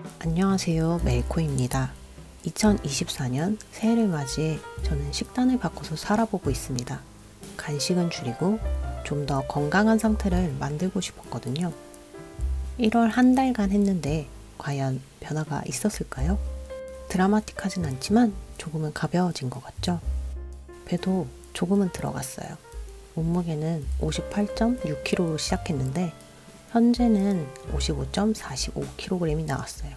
안녕하세요, 메이코입니다. 2024년 새해를 맞이해 저는 식단을 바꿔서 살아보고 있습니다. 간식은 줄이고 좀 더 건강한 상태를 만들고 싶었거든요. 1월 한 달간 했는데 과연 변화가 있었을까요? 드라마틱하진 않지만 조금은 가벼워진 것 같죠? 배도 조금은 들어갔어요. 몸무게는 58.6kg로 시작했는데 현재는 55.45kg이 나왔어요.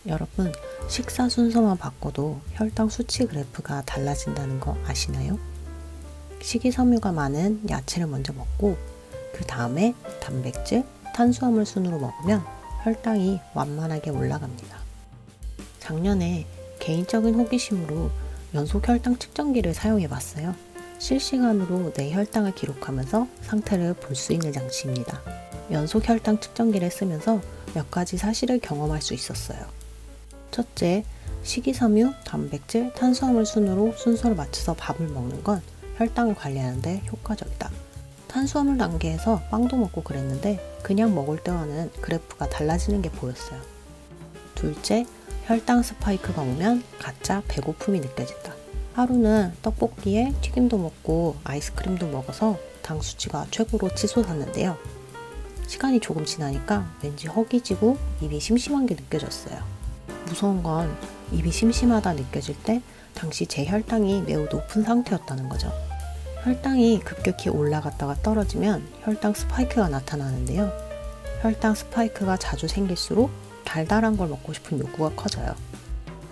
여러분, 식사 순서만 바꿔도 혈당 수치 그래프가 달라진다는 거 아시나요? 식이섬유가 많은 야채를 먼저 먹고 그 다음에 단백질, 탄수화물 순으로 먹으면 혈당이 완만하게 올라갑니다. 작년에 개인적인 호기심으로 연속 혈당 측정기를 사용해 봤어요. 실시간으로 내 혈당을 기록하면서 상태를 볼 수 있는 장치입니다. 연속 혈당 측정기를 쓰면서 몇 가지 사실을 경험할 수 있었어요. 첫째, 식이섬유, 단백질, 탄수화물 순으로 순서를 맞춰서 밥을 먹는 건 혈당을 관리하는 데 효과적이다. 탄수화물 단계에서 빵도 먹고 그랬는데 그냥 먹을 때와는 그래프가 달라지는 게 보였어요. 둘째, 혈당 스파이크가 오면 가짜 배고픔이 느껴진다. 하루는 떡볶이에 튀김도 먹고 아이스크림도 먹어서 당 수치가 최고로 치솟았는데요. 시간이 조금 지나니까 왠지 허기지고 입이 심심한 게 느껴졌어요. 무서운 건 입이 심심하다 느껴질 때 당시 제 혈당이 매우 높은 상태였다는 거죠. 혈당이 급격히 올라갔다가 떨어지면 혈당 스파이크가 나타나는데요. 혈당 스파이크가 자주 생길수록 달달한 걸 먹고 싶은 욕구가 커져요.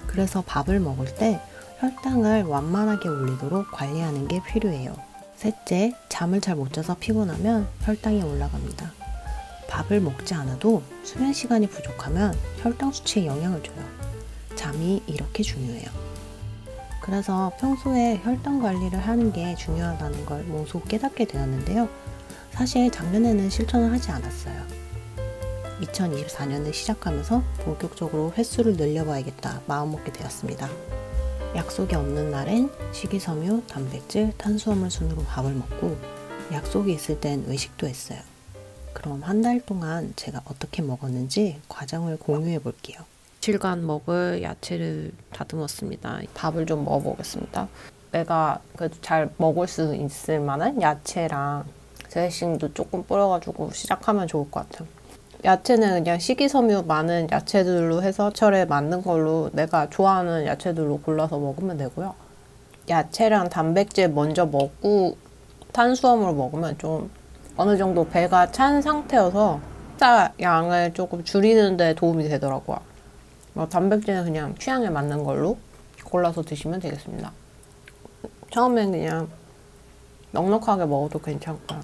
그래서 밥을 먹을 때 혈당을 완만하게 올리도록 관리하는 게 필요해요. 셋째, 잠을 잘 못 자서 피곤하면 혈당이 올라갑니다. 밥을 먹지 않아도 수면 시간이 부족하면 혈당 수치에 영향을 줘요. 잠이 이렇게 중요해요. 그래서 평소에 혈당 관리를 하는 게 중요하다는 걸 몸소 깨닫게 되었는데요. 사실 작년에는 실천을 하지 않았어요. 2024년을 시작하면서 본격적으로 횟수를 늘려봐야겠다 마음먹게 되었습니다. 약속이 없는 날엔 식이섬유, 단백질, 탄수화물 순으로 밥을 먹고 약속이 있을 땐 외식도 했어요. 그럼 한 달 동안 제가 어떻게 먹었는지 과정을 공유해 볼게요. 며칠간 먹을 야채를 다듬었습니다. 밥을 좀 먹어보겠습니다. 내가 그래도 잘 먹을 수 있을 만한 야채랑 드레싱도 조금 뿌려가지고 시작하면 좋을 것 같아요. 야채는 그냥 식이섬유 많은 야채들로 해서 철에 맞는 걸로 내가 좋아하는 야채들로 골라서 먹으면 되고요. 야채랑 단백질 먼저 먹고 탄수화물을 먹으면 좀 어느 정도 배가 찬 상태여서 식사 양을 조금 줄이는 데 도움이 되더라고요. 단백질은 그냥 취향에 맞는 걸로 골라서 드시면 되겠습니다. 처음엔 그냥 넉넉하게 먹어도 괜찮고요.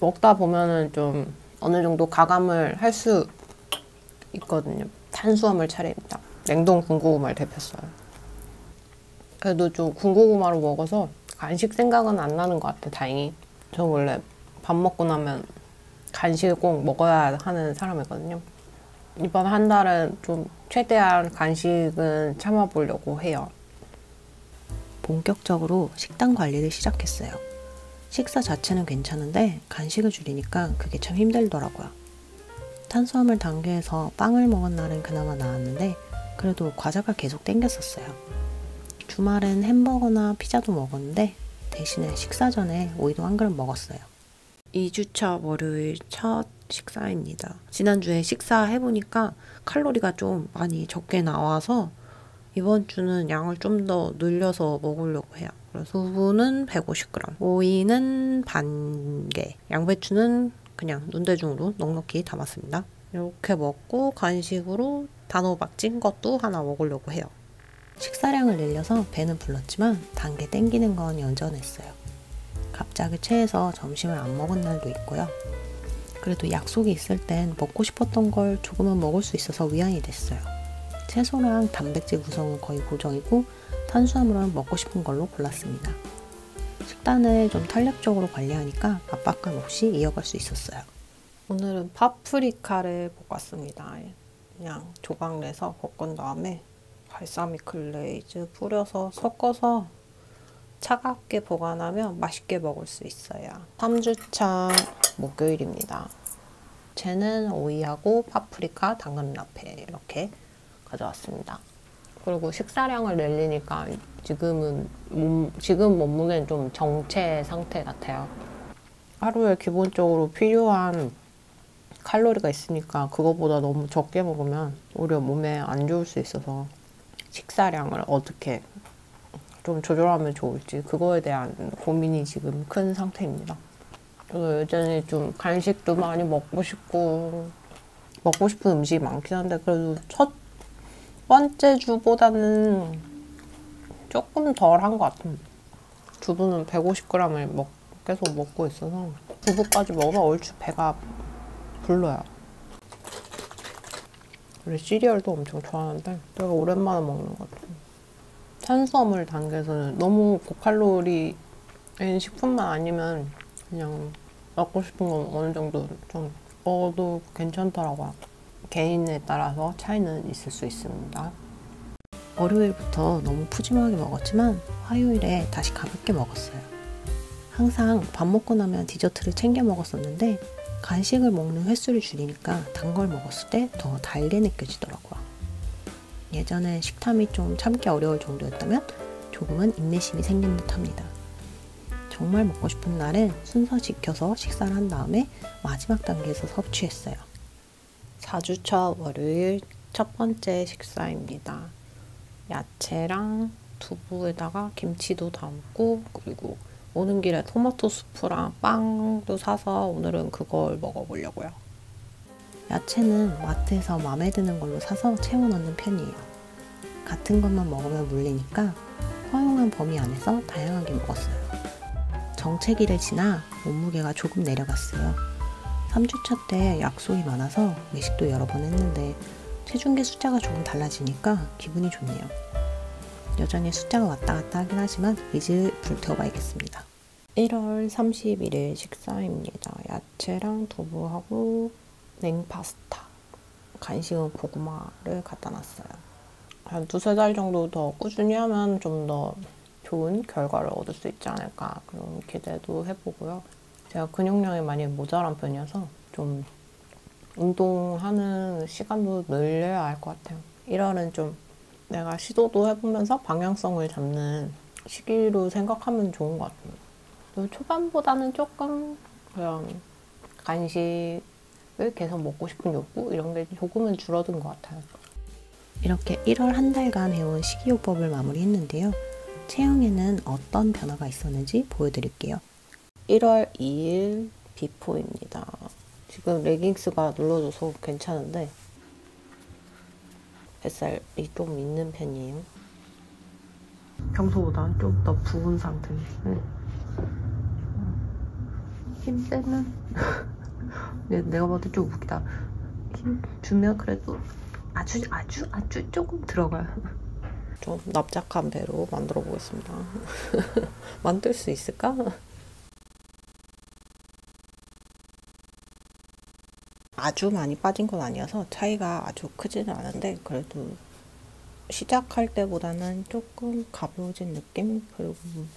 먹다 보면은 좀 어느 정도 가감을 할 수 있거든요. 탄수화물 차례입니다. 냉동 군고구마를 데폈어요. 그래도 좀 군고구마로 먹어서 간식 생각은 안 나는 것 같아요. 다행히. 저 원래 밥 먹고 나면 간식을 꼭 먹어야 하는 사람이거든요. 이번 한 달은 좀 최대한 간식은 참아보려고 해요. 본격적으로 식단 관리를 시작했어요. 식사 자체는 괜찮은데 간식을 줄이니까 그게 참 힘들더라고요. 탄수화물 단계에서 빵을 먹은 날은 그나마 나았는데 그래도 과자가 계속 땡겼었어요. 주말엔 햄버거나 피자도 먹었는데 대신에 식사 전에 오이도 한 그릇 먹었어요. 2주차 월요일 첫 식사입니다. 지난주에 식사해보니까 칼로리가 좀 많이 적게 나와서 이번 주는 양을 좀 더 늘려서 먹으려고 해요. 그래서 두부는 150g, 오이는 반 개, 양배추는 그냥 눈대중으로 넉넉히 담았습니다. 이렇게 먹고 간식으로 단호박 찐 것도 하나 먹으려고 해요. 식사량을 늘려서 배는 불렀지만 단 게 땡기는 건 여전했어요. 갑자기 체해서 점심을 안 먹은 날도 있고요. 그래도 약속이 있을 땐 먹고 싶었던 걸 조금은 먹을 수 있어서 위안이 됐어요. 채소랑 단백질 구성은 거의 고정이고 탄수화물은 먹고 싶은 걸로 골랐습니다. 식단을 좀 탄력적으로 관리하니까 압박감 없이 이어갈 수 있었어요. 오늘은 파프리카를 볶았습니다. 그냥 조각 내서 볶은 다음에 발사믹 글레이즈 뿌려서 섞어서 차갑게 보관하면 맛있게 먹을 수 있어요. 3주차 목요일입니다. 야채는 오이하고 파프리카, 당근 라페 이렇게 가져왔습니다. 그리고 식사량을 늘리니까 지금 몸무게는 좀 정체 상태 같아요. 하루에 기본적으로 필요한 칼로리가 있으니까 그거보다 너무 적게 먹으면 오히려 몸에 안 좋을 수 있어서 식사량을 어떻게 좀 조절하면 좋을지 그거에 대한 고민이 지금 큰 상태입니다. 그래서 여전히 좀 간식도 많이 먹고 싶은 음식이 많긴 한데 그래도 첫 번째 주보다는 조금 덜 한 것 같아요. 두부는 150g을 계속 먹고 있어서 두부까지 먹으면 얼추 배가 불러요. 그리고 시리얼도 엄청 좋아하는데 내가 오랜만에 먹는 것 같아요. 탄수화물 단계에서는 너무 고칼로리인 식품만 아니면 그냥 먹고 싶은 건 어느 정도 좀 먹어도 괜찮더라고요. 개인에 따라서 차이는 있을 수 있습니다. 월요일부터 너무 푸짐하게 먹었지만 화요일에 다시 가볍게 먹었어요. 항상 밥 먹고 나면 디저트를 챙겨 먹었었는데 간식을 먹는 횟수를 줄이니까 단 걸 먹었을 때 더 달게 느껴지더라고요. 예전엔 식탐이 좀 참기 어려울 정도였다면 조금은 인내심이 생긴 듯 합니다. 정말 먹고 싶은 날은 순서 지켜서 식사를 한 다음에 마지막 단계에서 섭취했어요. 4주차 월요일 첫 번째 식사입니다. 야채랑 두부에다가 김치도 담고 그리고 오는 길에 토마토 수프랑 빵도 사서 오늘은 그걸 먹어보려고요. 야채는 마트에서 마음에 드는 걸로 사서 채워 넣는 편이에요. 같은 것만 먹으면 물리니까 허용한 범위 안에서 다양하게 먹었어요. 정체기를 지나 몸무게가 조금 내려갔어요. 3주차 때 약속이 많아서 외식도 여러 번 했는데 체중계 숫자가 조금 달라지니까 기분이 좋네요. 여전히 숫자가 왔다 갔다 하긴 하지만 의지를 불태워봐야겠습니다. 1월 31일 식사입니다. 야채랑 두부하고 냉파스타, 간식은 고구마를 갖다 놨어요. 한 2~3달 정도 더 꾸준히 하면 좀 더 좋은 결과를 얻을 수 있지 않을까 그런 기대도 해보고요. 제가 근육량이 많이 모자란 편이어서 좀 운동하는 시간도 늘려야 할 것 같아요. 1월은 좀 내가 시도도 해보면서 방향성을 잡는 시기로 생각하면 좋은 것 같아요. 초반보다는 조금 그냥 간식을 계속 먹고 싶은 욕구 이런 게 조금은 줄어든 것 같아요. 이렇게 1월 한 달간 해온 식이요법을 마무리했는데요. 체형에는 어떤 변화가 있었는지 보여드릴게요. 1월 2일 비포입니다. 지금 레깅스가 눌러줘서 괜찮은데 뱃살이 좀 있는 편이에요. 평소보다 좀 더 부은 상태. 힘 빼면 내가 봐도 좀 웃기다. 힘 주면 그래도 아주 조금 들어가요. 좀 납작한 배로 만들어 보겠습니다. 만들 수 있을까? 아주 많이 빠진 건 아니어서 차이가 아주 크지는 않은데 그래도 시작할 때보다는 조금 가벼워진 느낌? 그리고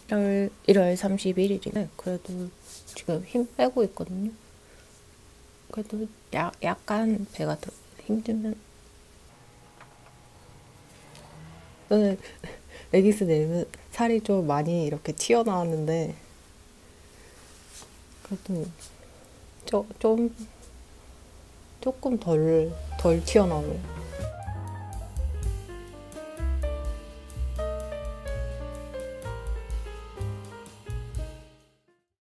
1월 31일이네. 그래도 지금 힘 빼고 있거든요. 그래도 약간 배가 힘들면 레깅스 내리면 살이 좀 많이 이렇게 튀어나왔는데 그래도 조금 덜 튀어나오네요.